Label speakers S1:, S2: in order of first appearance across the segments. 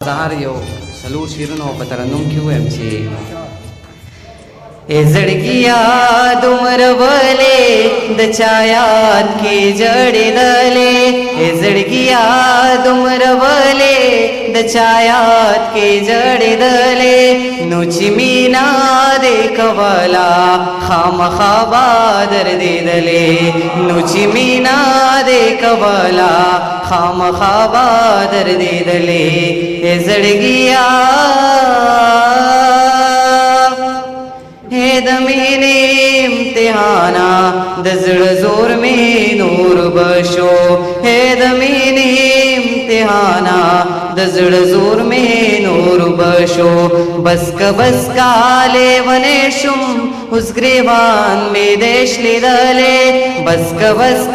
S1: سهار یو سلور شیرونو په ترنم کې وایم چې ای زړګیا دومره ولې د چا یاد کې جړېدلې ای زړګیا دومره ولې د چا یاد کې جړېدلې نو چې مینا دې کولا خامخا به دردېدلې نو چې مینا دې کولا خامخا به دردېدلې ای زړګیا ہے د مینې امتحانا د زړه زور می نور بشو ہے د مینې امتحانا د زړه زور می نور بشو بس کاله ونه شم اوس گریوان می دیش لیدلې بس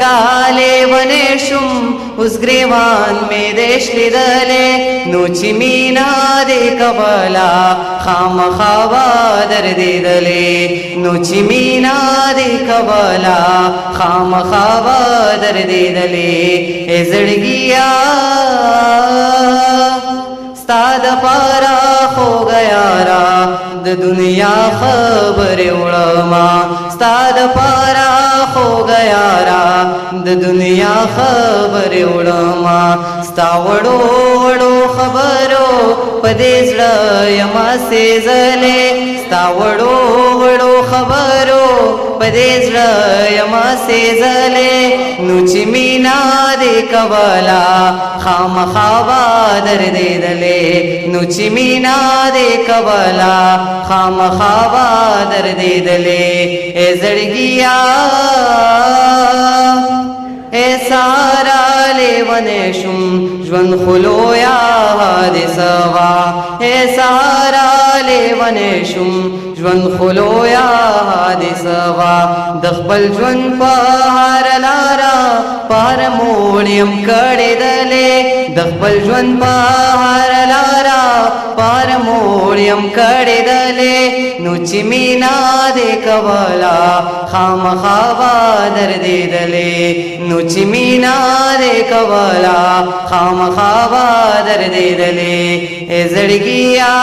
S1: کاله ونه شم اوس گریوان می دیش لیدلې نو چې مینا دې کولا خامخا به دردېدلې نو چې مینا دې کولا خامخا به دردېدلې ای زړګیا ستا دپاره خو یارا د دنیا خبرې وړما ستا دپاره خو یارا د دنیا خبرې وړما ستا وړو وړو خبرو په دې زړه یما سېزلې ستا وړو وړو خبرو په دې زړه یما سېزلې نو چې مینا دې کولا خامخا به دردېدلې نو چې مینا دې کولا خامخا به دردېدلې ای زړګیا ای سارا لیوانې شم ژوند خلویا حادثه وا ای سارا لیوانې شم ژوند خلویا حادثه وا د خپل ژوند په هر لاره پار موړیم کړېدلې د خپل ژوند په هر لاره پار موړیم کړېدلې نو چې مینا دې کولا خامخا به دردېدلې نو چې مینا دې کولا خامخا به دردېدلې ای زړګیا